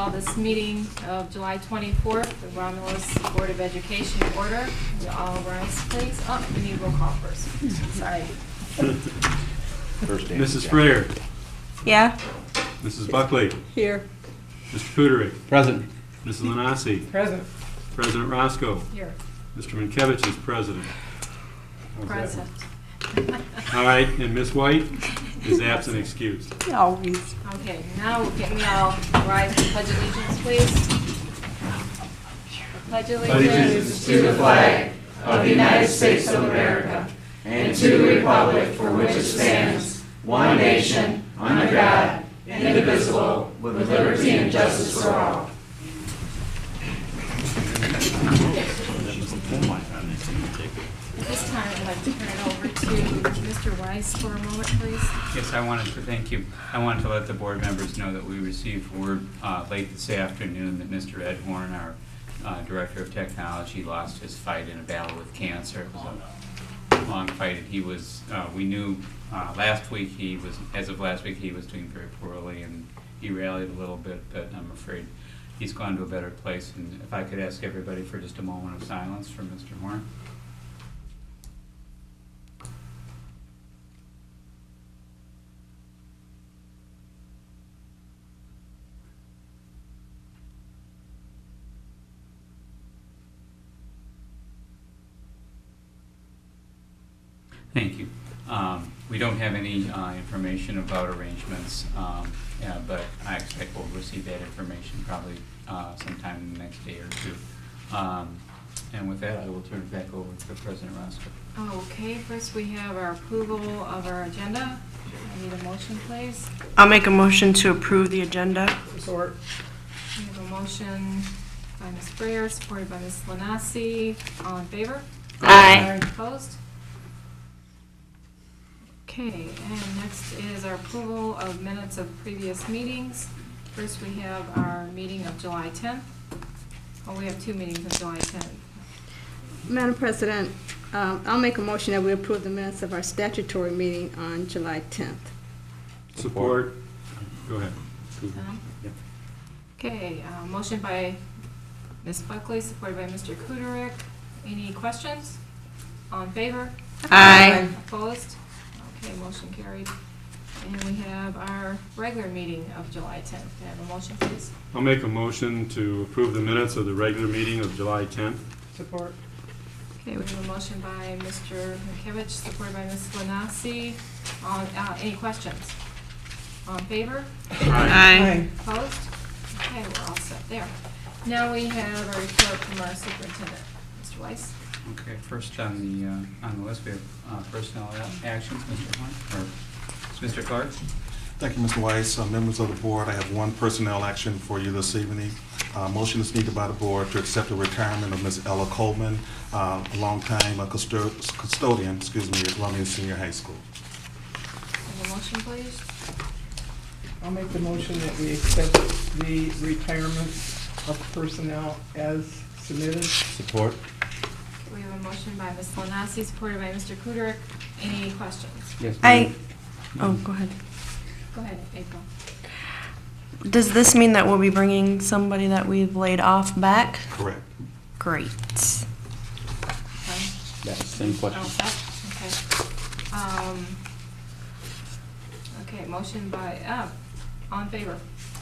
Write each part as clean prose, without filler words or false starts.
call this meeting of July 24th, the Romulus Board of Education to order. Will you all rise, please? Oh, we need roll call first. Sorry. Mrs. Freer. Yeah. Mrs. Buckley. Here. Mr. Kuderich. Present. Mrs. Lanasi. Present. President Roscoe. Here. Mr. Minkiewicz is president. How's that? Present. All right, and Miss White is absent excused. Always. Okay, now get me all rise and pledge allegiance, please. Pledge allegiance to the flag of the United States of America and to the republic for which it stands, one nation, under God, indivisible, with liberty and justice for all. At this time, I'd like to turn it over to Mr. Weiss for a moment, please. Yes, I wanted to thank you. I wanted to let the board members know that we received word late this afternoon that Mr. Ed Horn, our Director of Technology, lost his fight in a battle with cancer. It was a long fight. He was, we knew last week he was, as of last week, he was doing very poorly, and he rallied a little bit, but I'm afraid he's gone to a better place. And if I could ask everybody for just a moment of silence for Mr. Horn. Thank you. We don't have any information about arrangements, yeah, but I expect we'll receive that information probably sometime in the next day or two. And with that, I will turn it back over to President Roscoe. Okay, first we have our approval of our agenda. I need a motion, please. I'll make a motion to approve the agenda. Support. We have a motion by Ms. Breyer, supported by Ms. Lanasi. All in favor? Aye. Opposed? Okay, and next is our approval of minutes of previous meetings. First, we have our meeting of July 10th. Oh, we have two meetings of July 10th. Madam President, I'll make a motion that we approve the minutes of our statutory meeting on July 10th. Support. Go ahead. Tom? Okay, motion by Ms. Buckley, supported by Mr. Kuderich. Any questions? All in favor? Aye. Opposed? Okay, motion carried. And we have our regular meeting of July 10th. Can I have a motion, please? I'll make a motion to approve the minutes of the regular meeting of July 10th. Support. Okay, we have a motion by Mr. Minkiewicz, supported by Ms. Lanasi. Any questions? All in favor? Aye. Opposed? Okay, we're all set there. Now we have a report from our superintendent. Mr. Weiss? Okay, first on the list, we have personnel actions, Mr. Horn, or Mr. Clark. Thank you, Mr. Weiss. Members of the board, I have one personnel action for you this evening. Motion is needed by the board to accept the retirement of Ms. Ella Coleman, a longtime custodian, at Romulus Senior High School. Have a motion, please? I'll make the motion that we accept the retirement of personnel as submitted. Support. We have a motion by Ms. Lanasi, supported by Mr. Kuderich. Any questions? Yes. Oh, go ahead. Go ahead, April. Does this mean that we'll be bringing somebody that we've laid off back? Correct. Great. Okay. That's the same question. All set? Okay. Okay, motion by, all in favor?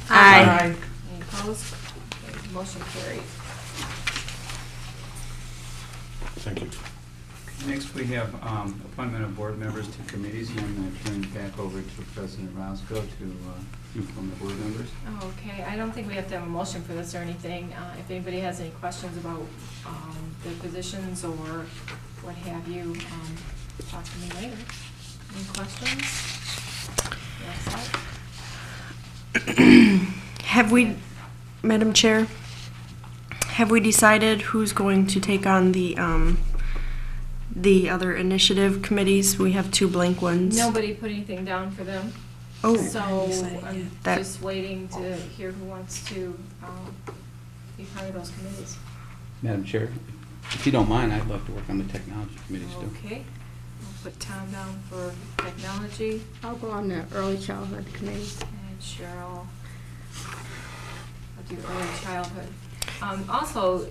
Aye. Any opposed? Okay, motion carried. Thank you. Next, we have appointment of board members to committees, and I'm going to turn it back over to President Roscoe to inform the board members. Okay, I don't think we have to have a motion for this or anything. If anybody has any questions about the positions or what have you, talk to me later. Any questions? Have we, Madam Chair, have we decided who's going to take on the other initiative committees? We have two blank ones. Nobody put anything down for them. Oh, So I'm That- just waiting to hear who wants to be part of those committees. Madam Chair, if you don't mind, I'd love to work on the technology committee still. Okay, we'll put Tom down for technology I'll go on the early childhood committee. and Cheryl. do early childhood. Also,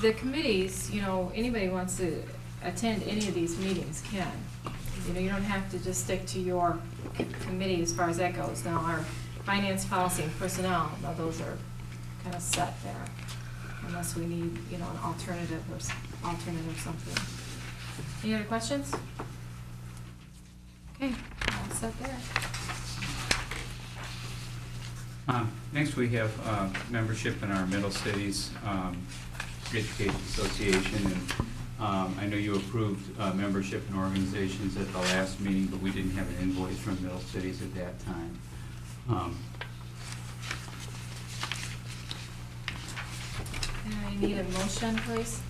the committees, anybody wants to attend any of these meetings can. You don't have to just stick to your committee as far as that goes. Now, our finance, policy, and personnel, now those are kind of set there, unless we need, an alternative or something. Any other questions? Okay, all set there. Next, we have membership in our Middle Cities Education Association. And I know you approved membership in organizations at the last meeting, but we didn't have an invoice from Middle Cities at that time. I need a motion, please,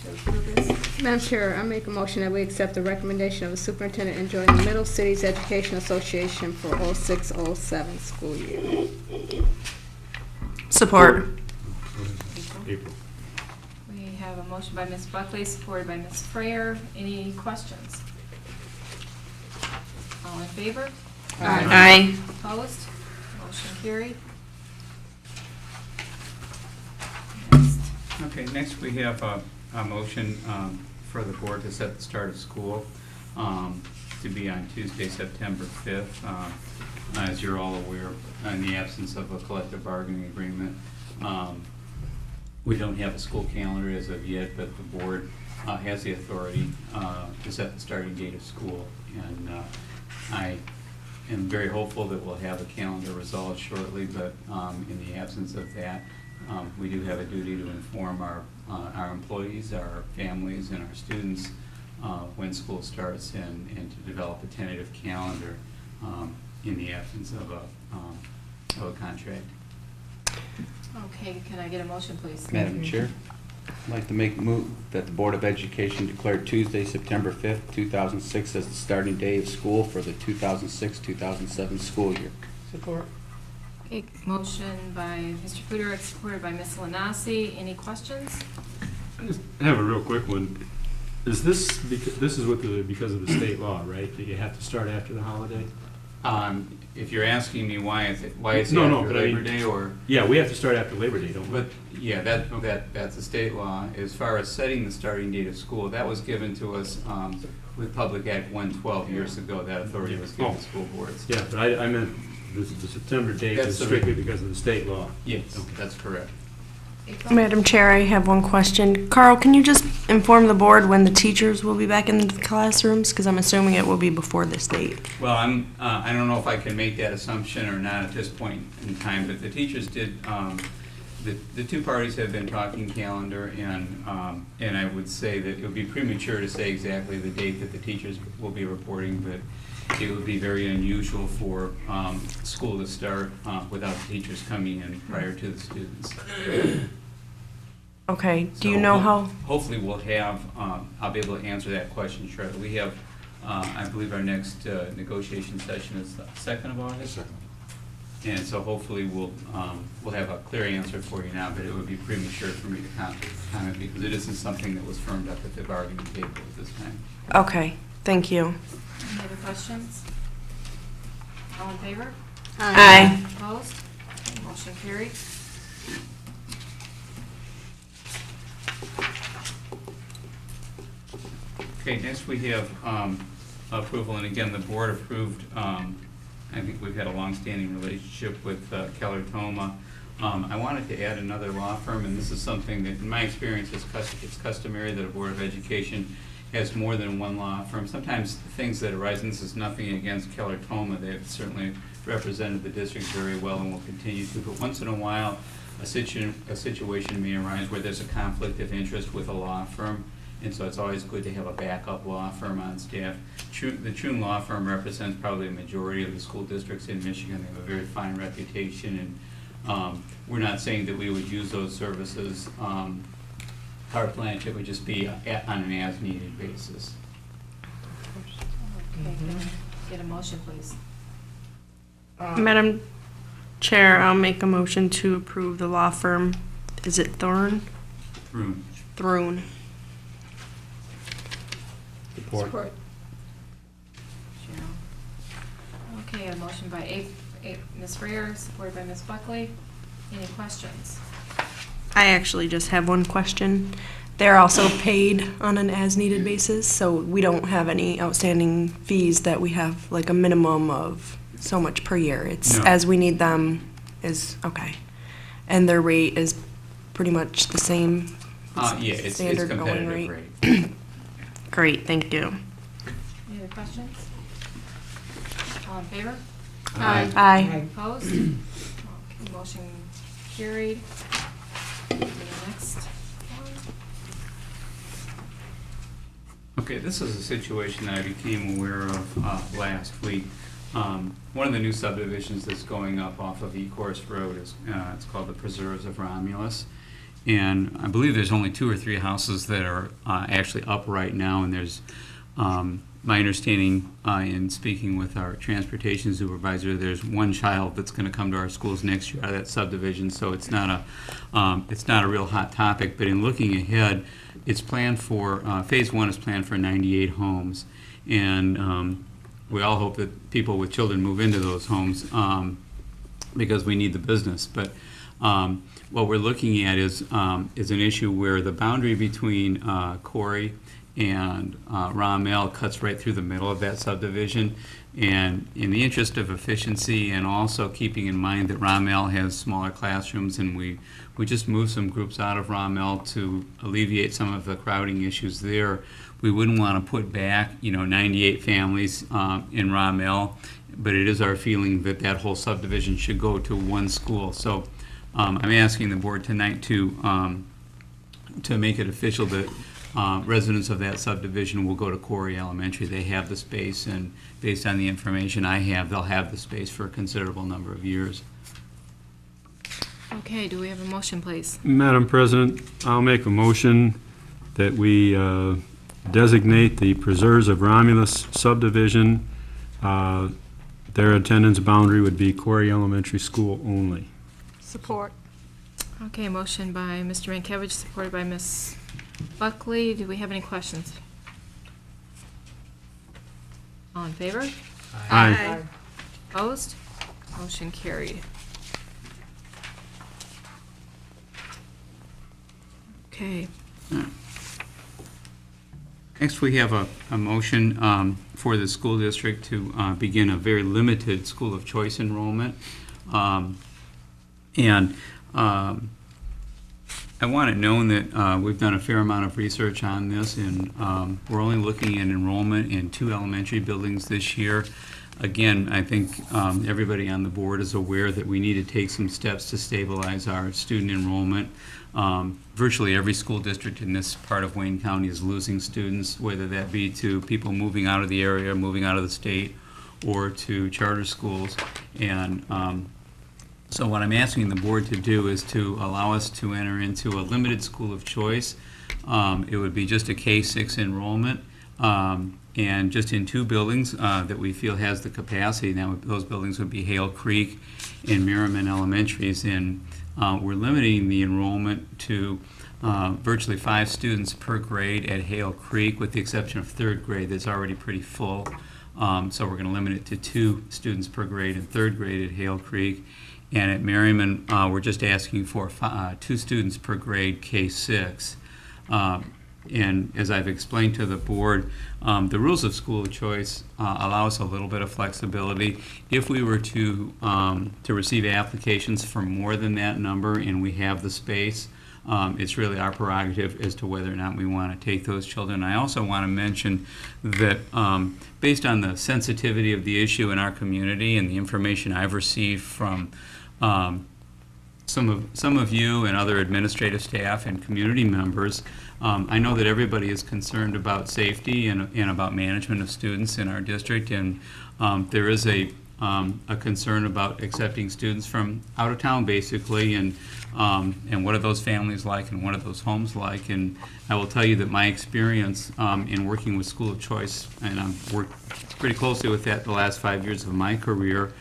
to approve this. Madam Chair, I make a motion that we accept the recommendation of the superintendent and join the Middle Cities Education Association for 06-07 school year. Support. April. We have a motion by Ms. Buckley, supported by Ms. Frayer. Any questions? All in favor? Aye. Opposed? Motion carried. Next. Okay, next we have a motion for the board to set the start of school to be on Tuesday, September 5th. As you're all aware, in the absence of a collective bargaining agreement, we don't have a school calendar as of yet, but the board has the authority to set the starting date of school. And I am very hopeful that we'll have a calendar resolved shortly, but in the absence of that, we do have a duty to inform our employees, our families, and our students when school starts, and to develop a tentative calendar in the absence of a contract. Okay, can I get a motion, please? Madam Chair, I'd like to move that the Board of Education declare Tuesday, September 5th, 2006 as the starting day of school for the 2006-2007 school year. Support. Okay, motion by Mr. Fuderick, supported by Ms. Lanasi. Any questions? I just have a real quick one. Is this, this is because of the state law, right? That you have to start after the holiday? If you're asking me why is it after but Labor Day, or? Yeah, we have to start after Labor Day, don't we? But, yeah, that's a state law. As far as setting the starting date of school, that was given to us with Public Act 112 years ago. That authority was given to school boards. Yeah, but I meant the September date That's is the- strictly because of the state law. Yes, Okay. that's correct. April? Madam Chair, I have one question. Carl, can you just inform the board when the teachers will be back in the classrooms? Because I'm assuming it will be before this date. Well, I don't know if I can make that assumption or not at this point in time, but the teachers did, the two parties have been talking calendar, and I would say that it would be premature to say exactly the date that the teachers will be reporting, but it would be very unusual for school to start without the teachers coming in prior to the students. Okay, do you So know how? Hopefully we'll have, I'll be able to answer that question shortly. We have, I believe our next negotiation session is the 2nd of August. And so hopefully we'll have a clear answer for you now, but it would be premature for me to comment because it isn't something that was firmed up at the bargaining table at this time. Okay, thank you. Any other questions? All in favor? Aye. Opposed? Motion carried. Okay, next we have approval, and again, the board approved, I think we've had a long-standing relationship with Keller Thoma. I wanted to add another law firm, and this is something that, in my experience, it's customary that a Board of Education has more than one law firm. Sometimes things that arise, and this is nothing against Keller Thoma, they've certainly represented the district very well and will continue to, but once in a while, a situation may arise where there's a conflict of interest with a law firm, and so it's always good to have a backup law firm on staff. The Troon Law Firm represents probably a majority of the school districts in Michigan. They have a very fine reputation, and we're not saying that we would use those services carte blanche. It would just be on an as-needed basis. Okay, can I get a motion, please? Madam Chair, I'll make a motion to approve the law firm. Is it Thorne? Troon. Thrune. Support. Cheryl. Okay, a motion by Ms. Freer, supported by Ms. Buckley. Any questions? I actually just have one question. They're also paid on an as-needed basis, so we don't have any outstanding fees that we have like a minimum of so much per year. It's No. as we need them is, okay. And their rate is pretty much the same? Yeah, it's Standard going competitive rate. Great, thank you. Any other questions? All in favor? Aye. Opposed? Okay, motion carried. To the next one. Okay, this is a situation that I became aware of last week. One of the new subdivisions that's going up off of Ecorse Road is, it's called the Preserves of Romulus. And I believe there's only 2 or 3 houses that are actually up right now, and there's, my understanding in speaking with our transportation supervisor, there's 1 child that's going to come to our schools next year out of that subdivision, so it's not a real hot topic. But in looking ahead, it's planned for, phase 1 is planned for 98 homes, and we all hope that people with children move into those homes because we need the business. But what we're looking at is an issue where the boundary between Corey and Rommel cuts right through the middle of that subdivision. And in the interest of efficiency and also keeping in mind that Rommel has smaller classrooms, and we just moved some groups out of Rommel to alleviate some of the crowding issues there, we wouldn't want to put back, 98 families in Rommel, but it is our feeling that that whole subdivision should go to 1 school. So I'm asking the board tonight to make it official that residents of that subdivision will go to Corey Elementary. They have the space, and based on the information I have, they'll have the space for a considerable number of years. Okay, do we have a motion, please? Madam President, I'll make a motion that we designate the Preserves of Romulus subdivision. Their attendance boundary would be Corey Elementary School only. Support. Okay, motion by Mr. Mankiewicz, supported by Ms. Buckley. Do we have any questions? All in favor? Aye. Opposed? Motion carried. Okay. Next, we have a motion for the school district to begin a very limited school of choice enrollment. I want it known that we've done a fair amount of research on this, and we're only looking at enrollment in 2 elementary buildings this year. Again, I think everybody on the board is aware that we need to take some steps to stabilize our student enrollment. Virtually every school district in this part of Wayne County is losing students, whether that be to people moving out of the area, moving out of the state, or to charter schools. And so what I'm asking the board to do is to allow us to enter into a limited school of choice. It would be just a K-6 enrollment, and just in 2 buildings that we feel has the capacity. Now, those buildings would be Hale Creek and Merriman Elementaries, and we're limiting the enrollment to virtually 5 students per grade at Hale Creek, with the exception of 3rd grade that's already pretty full. So we're going to limit it to 2 students per grade in 3rd grade at Hale Creek. And at Merriman, we're just asking for 2 students per grade, K-6. And as I've explained to the board, the rules of school of choice allow us a little bit of flexibility. If we were to receive applications for more than that number and we have the space, it's really our prerogative as to whether or not we want to take those children. I also want to mention that based on the sensitivity of the issue in our community and the information I've received from some of you and other administrative staff and community members, I know that everybody is concerned about safety and about management of students in our district, and there is a concern about accepting students from out of town, basically, and what are those families like and what are those homes like. And I will tell you that my experience in working with school of choice, and I've worked pretty closely with that the last 5 years of my career,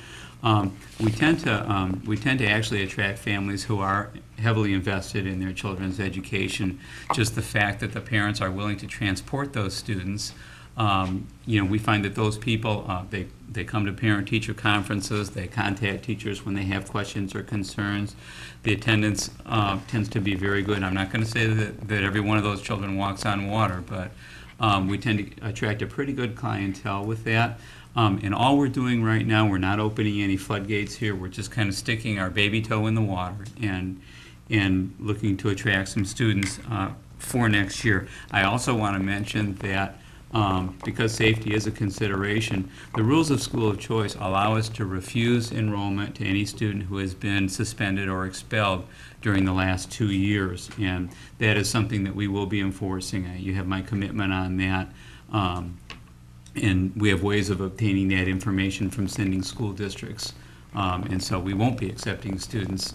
we tend to actually attract families who are heavily invested in their children's education. Just the fact that the parents are willing to transport those students We find that those people, they come to parent-teacher conferences, they contact teachers when they have questions or concerns. The attendance tends to be very good. I'm not going to say that every one of those children walks on water, but we tend to attract a pretty good clientele with that. And all we're doing right now, we're not opening any floodgates here. We're just kind of sticking our baby toe in the water and looking to attract some students for next year. I also want to mention that because safety is a consideration, the rules of school of choice allow us to refuse enrollment to any student who has been suspended or expelled during the last 2 years. And that is something that we will be enforcing. You have my commitment on that. And we have ways of obtaining that information from sending school districts. And so we won't be accepting students,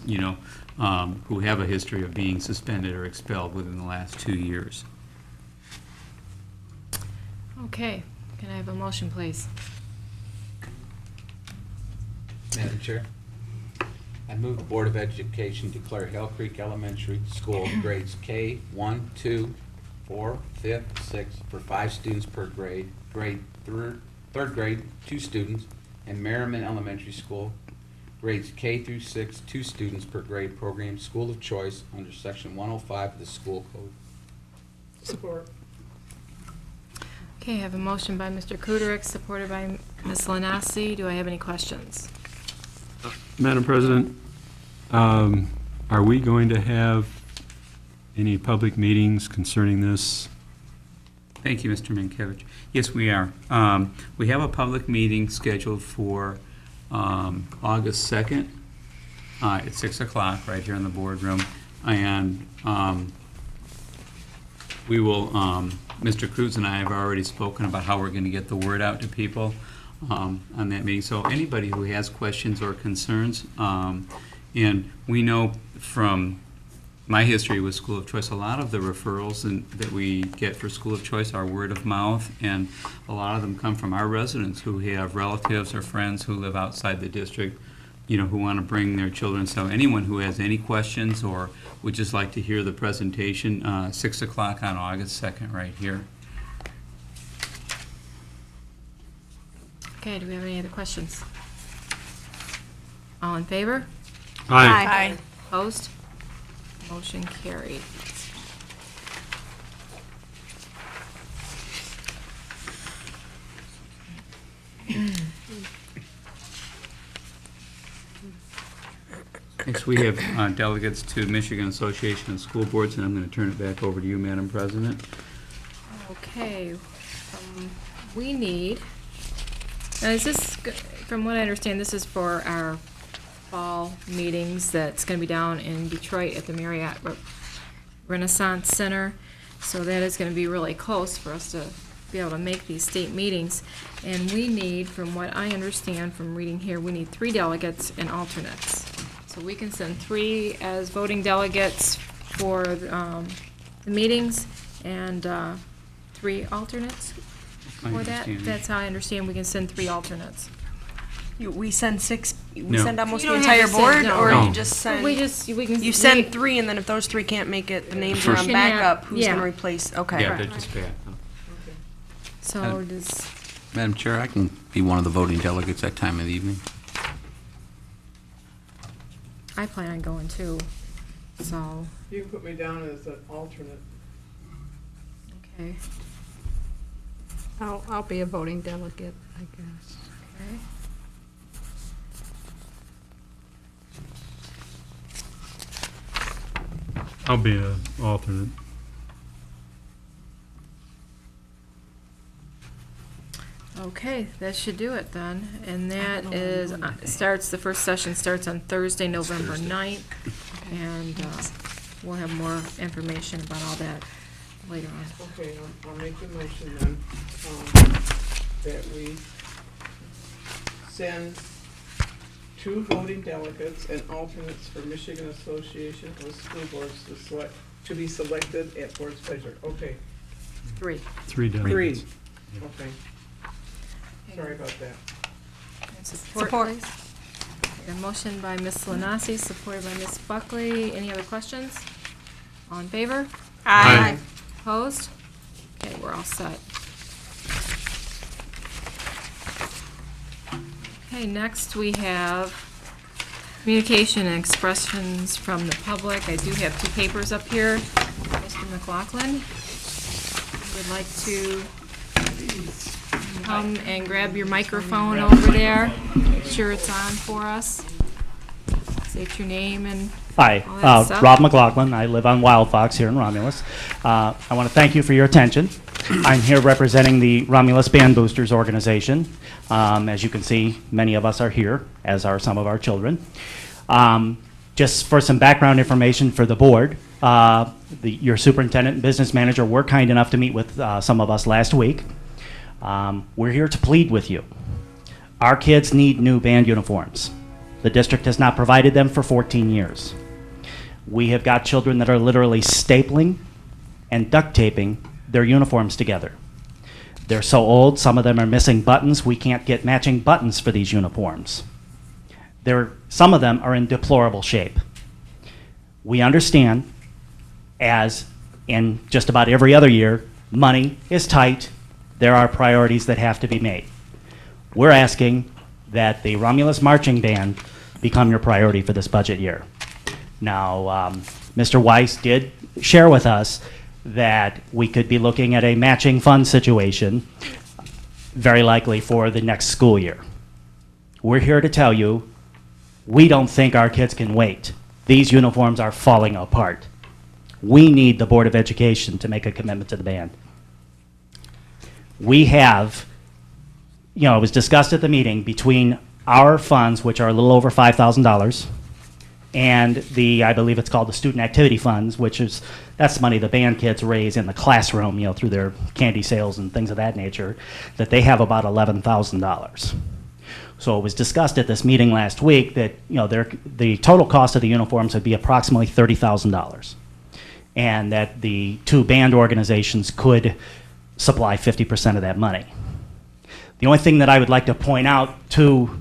who have a history of being suspended or expelled within the last 2 years. Okay, can I have a motion, please? Madam Chair, I move the Board of Education declare Hell Creek Elementary School grades K, 1, 2, 4, 5th, 6th for 5 students per grade, third grade, 2 students, and Merriman Elementary School grades K through 6, 2 students per grade program, school of choice under section 105 of the school code. Support. Okay, I have a motion by Mr. Kuderich, supported by Ms. Lanasi. Do I have any questions? Madam President, are we going to have any public meetings concerning this? Thank you, Mr. Mankiewicz. Yes, we are. We have a public meeting scheduled for August 2nd at 6 o'clock right here in the boardroom. And we will, Mr. Cruz and I have already spoken about how we're going to get the word out to people on that meeting. So anybody who has questions or concerns, and we know from my history with School of Choice, a lot of the referrals that we get for School of Choice are word of mouth, and a lot of them come from our residents who have relatives or friends who live outside the district, who want to bring their children. So anyone who has any questions or would just like to hear the presentation, 6 o'clock on August 2nd right here. Okay, do we have any other questions? All in favor? Aye. Opposed? Motion carried. Next, we have delegates to Michigan Association of School Boards, and I'm going to turn it back over to you, Madam President. Okay, we need, now is this, from what I understand, this is for our fall meetings that's going to be down in Detroit at the Marriott Renaissance Center. So that is going to be really close for us to be able to make these state meetings. And we need, from what I understand from reading here, we need 3 delegates and alternates. So we can send 3 as voting delegates for the meetings and 3 alternates My for that. understanding. That's how I understand we can send 3 alternates. We send 6, we No. send almost You the don't have entire to send- board, no. or No. you just send? We can. You send 3, and then if those 3 can't make it, the names are First- on Can have- backup, who's yeah. gonna replace, okay. Yeah, they're just back. So does, Madam Chair, I can be one of the voting delegates that time of the evening. I plan on going too, so, You can put me down as an alternate. okay. I'll be a voting delegate, I guess. Okay. I'll be an alternate. Okay, that should do it then, and that is, the first session starts on Thursday, November 9th, and we'll have more information about all that later on. Okay, I'll make the motion then, that we send 2 voting delegates and alternates for Michigan Association of School Boards to be selected at board's pleasure. Okay, 3. 3 delegates. 3. Okay, sorry about that. And support, please. Okay, a motion by Ms. Lanasi, supported by Ms. Buckley. Any other questions? All in favor? Aye. Opposed? Okay, we're all set. Okay, next we have communication and expressions from the public. I do have 2 papers up here. Mr. McLaughlin, would like to come and grab your microphone over there. Make sure it's on for us. State your name and Hi, all that stuff. Rob McLaughlin. I live on Wild Fox here in Romulus. I want to thank you for your attention. I'm here representing the Romulus Band Boosters organization. As you can see, many of us are here, as are some of our children. Just for some background information for the board, your superintendent and business manager were kind enough to meet with some of us last week. We're here to plead with you. Our kids need new band uniforms. The district has not provided them for 14 years. We have got children that are literally stapling and duct taping their uniforms together. They're so old, some of them are missing buttons. We can't get matching buttons for these uniforms. Some of them are in deplorable shape. We understand, as in just about every other year, money is tight. There are priorities that have to be made. We're asking that the Romulus Marching Band become your priority for this budget year. Now, Mr. Weiss did share with us that we could be looking at a matching fund situation, very likely for the next school year. We're here to tell you, we don't think our kids can wait. These uniforms are falling apart. We need the Board of Education to make a commitment to the band. We have, it was discussed at the meeting between our funds, which are a little over $5,000, and I believe it's called the student activity funds, that's money the band kids raise in the classroom, through their candy sales and things of that nature, that they have about $11,000. So it was discussed at this meeting last week that, the total cost of the uniforms would be approximately $30,000, and that the 2 band organizations could supply 50% of that money. The only thing that I would like to point out to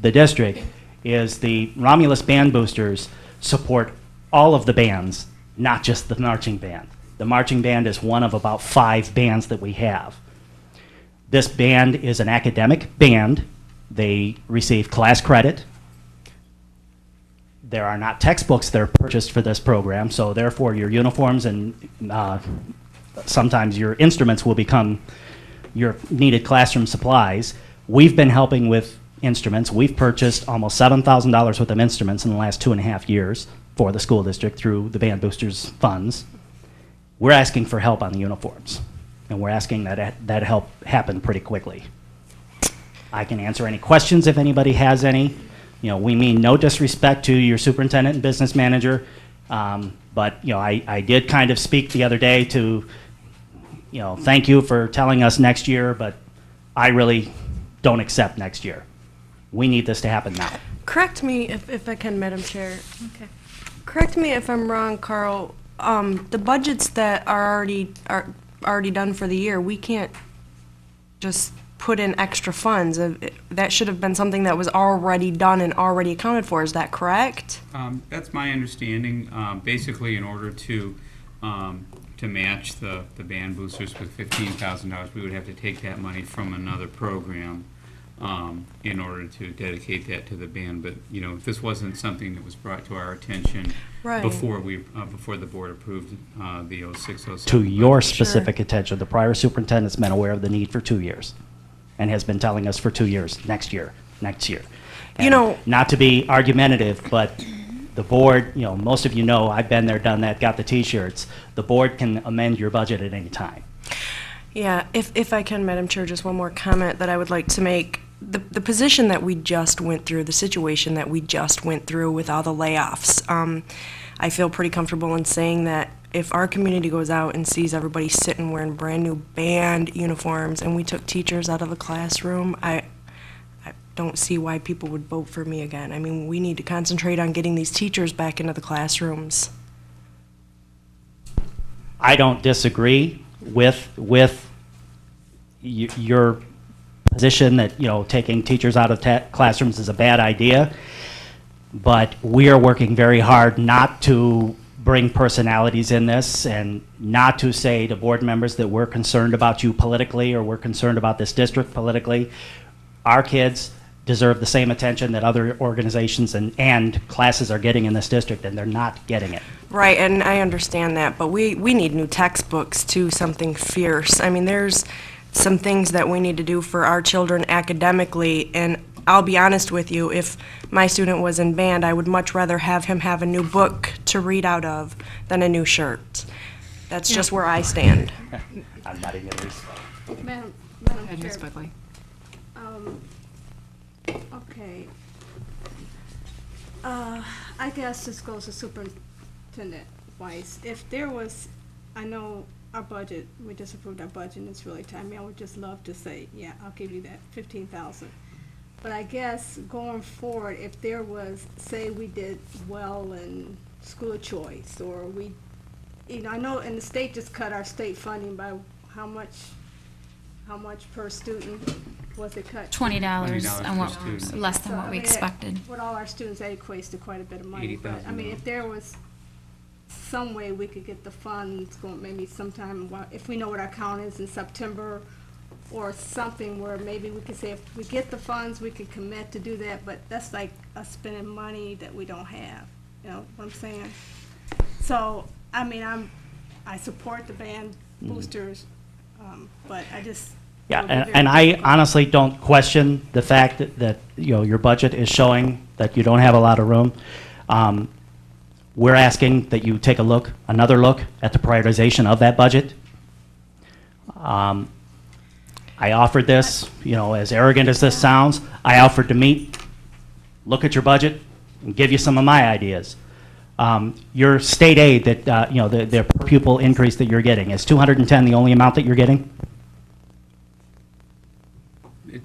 the district is the Romulus Band Boosters support all of the bands, not just the marching band. The marching band is one of about 5 bands that we have. This band is an academic band. They receive class credit. There are not textbooks that are purchased for this program, so therefore your uniforms and sometimes your instruments will become your needed classroom supplies. We've been helping with instruments. We've purchased almost $7,000 worth of instruments in the last 2.5 years for the school district through the Band Boosters funds. We're asking for help on the uniforms, and we're asking that help happen pretty quickly. I can answer any questions if anybody has any. We mean no disrespect to your superintendent and business manager, but I did kind of speak the other day to thank you for telling us next year, but I really don't accept next year. We need this to happen now. Correct me if I can, Madam Chair. Okay. Correct me if I'm wrong, Carl. The budgets that are already done for the year, we can't just put in extra funds. That should have been something that was already done and already accounted for. Is that correct? That's my understanding. Basically, in order to match the band boosters with $15,000, we would have to take that money from another program in order to dedicate that to the band. But if this wasn't something that was brought to our attention Right. before the board approved the 06-07 To your budget. specific attention, the prior superintendent's been aware of the need for 2 years and has been telling us for 2 years, next year. And not to be argumentative, but the board, most of you know, I've been there, done that, got the T-shirts. The board can amend your budget at any time. Yeah, if I can, Madam Chair, just one more comment that I would like to make. The position that we just went through, the situation that we just went through with all the layoffs, I feel pretty comfortable in saying that if our community goes out and sees everybody sitting wearing brand new band uniforms and we took teachers out of the classroom, I don't see why people would vote for me again. I mean, we need to concentrate on getting these teachers back into the classrooms. I don't disagree with your position that taking teachers out of classrooms is a bad idea, but we are working very hard not to bring personalities in this and not to say to board members that we're concerned about you politically or we're concerned about this district politically. Our kids deserve the same attention that other organizations and classes are getting in this district, and they're not getting it. Right, and I understand that, but we need new textbooks too, something fierce. I mean, there's some things that we need to do for our children academically, and I'll be honest with you, if my student was in band, I would much rather have him have a new book to read out of than a new shirt. That's just where I stand. I'm not even going to respond. Madam Ed, Ms. Chair, Buckley. okay. I guess this goes to Superintendent Weiss. If there was, I know our budget, we just approved our budget, and it's really tight. I mean, I would just love to say, yeah, I'll give you that 15,000. But I guess going forward, if there was, say we did well in school choice, or we, you know, I know, and the state just cut our state funding by how much per student was it cut? $20 $20 and per what, student. less than So, what I we mean, expected. With all our students, that equates to quite a bit of money. But, I mean, if there was some way we could get the funds going, maybe sometime, if we know what our count is in September, or something where maybe we could say, if we get the funds, we could commit to do that, but that's like us spending money that we don't have, you know what I'm saying? So, I mean, I support the band boosters, but I just. Yeah, it'll be very and I difficult. honestly don't question the fact that you know, your budget is showing that you don't have a lot of room. We're asking that you take another look at the prioritization of that budget. I offered this, you know, as arrogant as this sounds, I offered to meet, look at your budget, and give you some of my ideas. Your state aid that, you know, the per pupil increase that you're getting, is 210 the only amount that you're getting?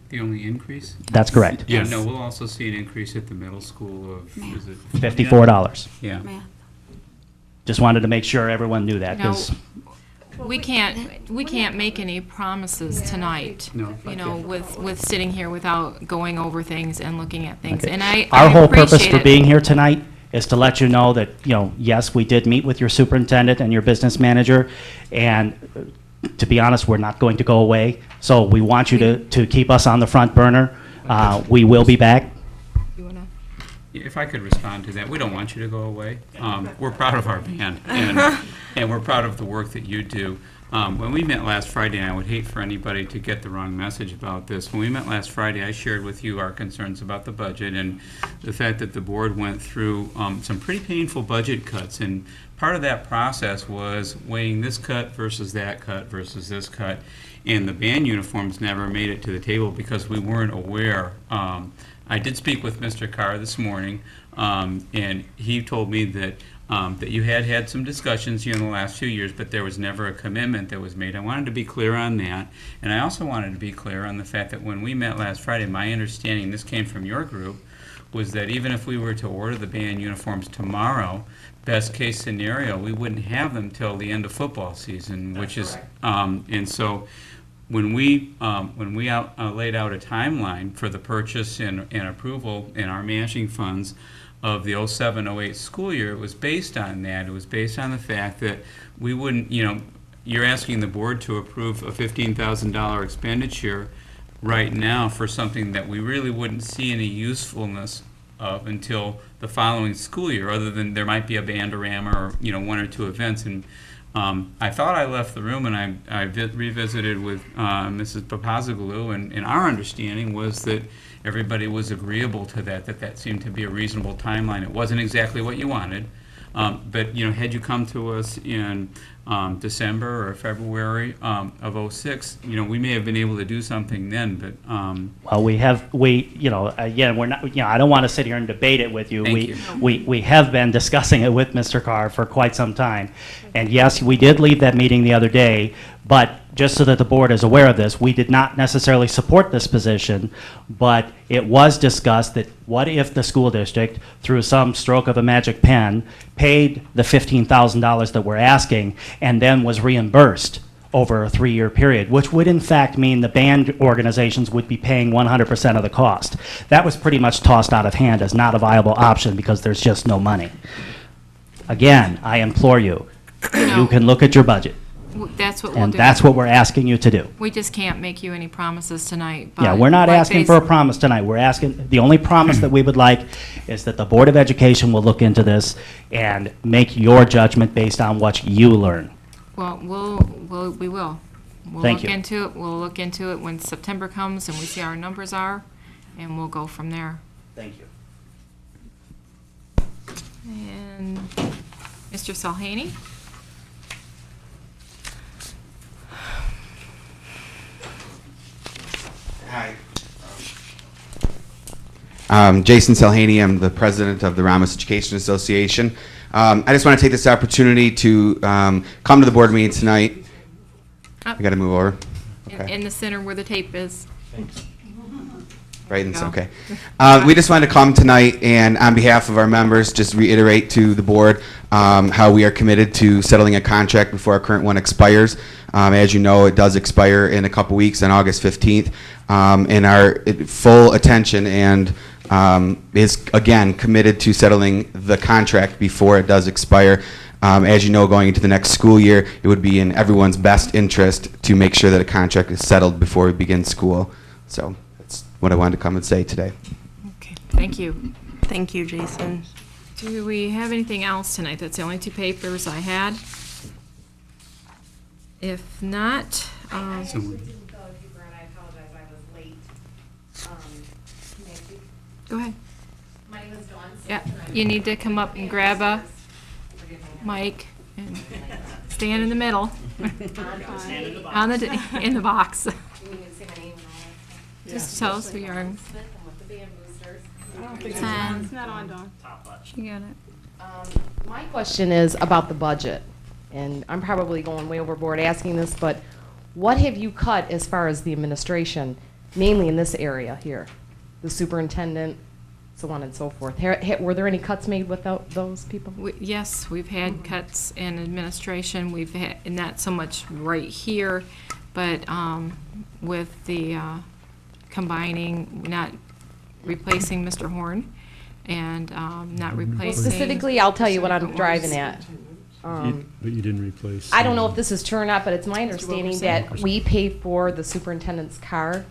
The only increase? That's correct. Yeah, no, we'll also see an increase at the middle school of, is it? $54. Yeah. Math. Just wanted to make sure everyone knew that, No, because we can't make any promises tonight, No. you know, with sitting here without going over things and looking at things. And I our whole purpose appreciate for it. being here tonight is to let you know that, you know, yes, we did meet with your superintendent and your business manager, and to be honest, we're not going to go away. So we want you to keep us on the front burner. We will be back. You wanna- If I could respond to that, we don't want you to go away. We're proud of our band, and we're proud of the work that you do. When we met last Friday, and I would hate for anybody to get the wrong message about this, when we met last Friday, I shared with you our concerns about the budget and the fact that the board went through some pretty painful budget cuts, and part of that process was weighing this cut versus that cut versus this cut, and the band uniforms never made it to the table because we weren't aware. I did speak with Mr. Carr this morning, and he told me that that you had some discussions here in the last few years, but there was never a commitment that was made. I wanted to be clear on that, and I also wanted to be clear on the fact that when we met last Friday, my understanding, this came from your group, was that even if we were to order the band uniforms tomorrow, best case scenario, we wouldn't have them till the end of football season, which is, and so when we laid out a timeline for the purchase and approval in our matching funds of the 07-08 school year, it was based on that. It was based on the fact that we wouldn't, you know, you're asking the board to approve a $15,000 expenditure right now for something that we really wouldn't see any usefulness of until the following school year, other than there might be a bandorama or, you know, one or two events. And I thought I left the room, and I revisited with Mrs. Papazaglou, and our understanding was that everybody was agreeable to that seemed to be a reasonable timeline. It wasn't exactly what you wanted, but, you know, had you come to us in December or February of '06, you know, we may have been able to do something then, but Well, you know, again, we're not, you know, I don't want to sit here and debate it with you. Thank you. We have been discussing it with Mr. Carr for quite some time. And yes, we did leave that meeting the other day, but just so that the board is aware of this, we did not necessarily support this position, but it was discussed that what if the school district, through some stroke of a magic pen, paid the $15,000 that we're asking and then was reimbursed over a 3-year period, which would in fact mean the band organizations would be paying 100% of the cost. That was pretty much tossed out of hand as not a viable option because there's just no money. Again, I implore you, you can look at your budget. That's what we'll And do. that's what we're asking you to do. We just can't make you any promises tonight, but. Yeah, we're not like asking they for a s- promise tonight. We're asking, the only promise that we would like is that the Board of Education will look into this and make your judgment based on what you learn. Well, we will. Thank you. We'll look into it when September comes and we see our numbers are, and we'll go from there. Thank you. And Mr. Salhaney? Hi. Jason Salhaney, I'm the president of the Romulus Education Association. I just want to take this opportunity to come to the board meeting tonight. I got to move over. In the center where the tape is. Right, and Go. okay. We just wanted to come tonight and on behalf of our members, just reiterate to the board how we are committed to settling a contract before our current one expires. As you know, it does expire in a couple weeks on August 15th. And our full attention and is again committed to settling the contract before it does expire. As you know, going into the next school year, it would be in everyone's best interest to make sure that a contract is settled before we begin school. So that's what I wanted to come and say today. Okay, thank you. Thank you, Jason. Do we have anything else tonight? That's the only two papers I had. If not, I actually didn't go to Brad, I apologize, I was late. May I speak? go ahead. My name is Dawn Yeah, Smith, and I'm you need to come up and grab a Forgive me. mic and stand in the middle. On the, in the box. You need me to say my name and all that? Just tell us who you are. Smith, I'm with the Band Boosters. I don't think Ten. it's not on, Dawn. You got it. My question is about the budget, and I'm probably going way overboard asking this, but what have you cut as far as the administration, mainly in this area here? The superintendent, so on and so forth. Were there any cuts made without those people? Yes, we've had cuts in administration. We've had, not so much right here, but with the combining, not replacing Mr. Horn and not replacing. Specifically, I'll tell you what I'm driving at. But you didn't replace. I don't know if this is true or not, but it's my understanding that we pay for the superintendent's car,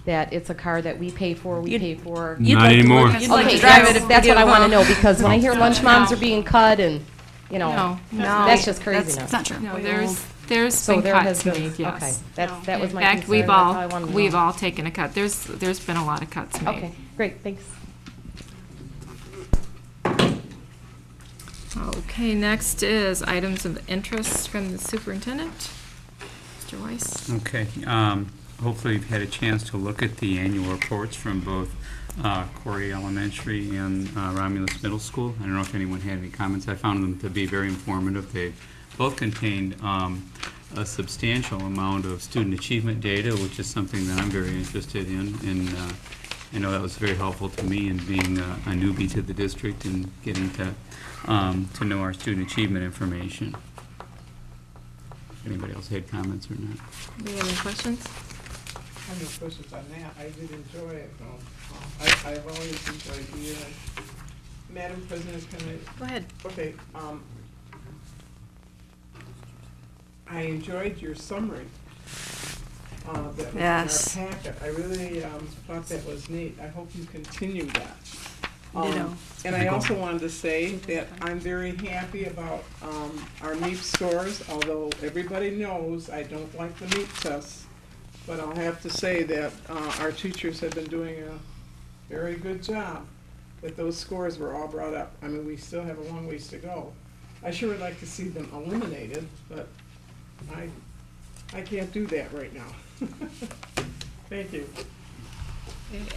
that it's a car that we pay for, You'd- pay for. You'd Not like to anymore. look- you'd like Okay, to drive it if that's we what I give want to a- know, because when I hear lunch moms No. are being cut and, you know, No, that's just crazy That's now. not true. no, there's So been there has cuts been, made, okay, yes. that was my In fact, concern. we've That's all I wanted to we've know. all taken a cut. There's been a lot of cuts made. Okay, great, thanks. Okay, next is items of interest from the superintendent. Mr. Weiss. Okay, hopefully you've had a chance to look at the annual reports from both Corey Elementary and Romulus Middle School. I don't know if anyone had any comments. I found them to be very informative. They both contained a substantial amount of student achievement data, which is something that I'm very interested in, and I know that was very helpful to me in being a newbie to the district and getting to know our student achievement information. Anybody else had comments or not? Do you have any questions? I have no questions on that. I did enjoy it, though. I've always enjoyed the, Madam President, can I? Go ahead. Okay, I enjoyed your summary. That was Yes. in our packet. I really, thought that was neat. I hope you continue that. Ditto. And I also wanted to say that I'm very happy about, our meat scores, although everybody knows I don't like the meat tests. But I'll have to say that, our teachers have been doing a very good job, that those scores were all brought up. I mean, we still have a long ways to go. I sure would like to see them eliminated, but I can't do that right now. Thank you.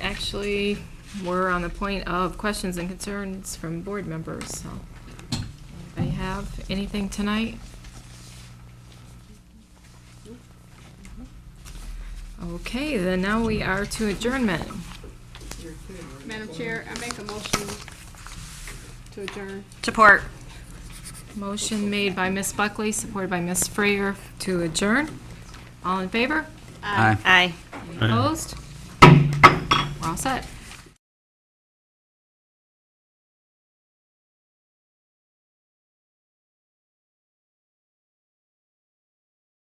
Actually, we're on the point of questions and concerns from board members, so. Anybody have anything tonight? Okay, then now we are to adjournment. You're kidding, right? Madam Chair, I make a motion to adjourn. Support. Motion made by Ms. Buckley, supported by Ms. Freer to adjourn. All in favor? Aye. Aye. Opposed? We're all set.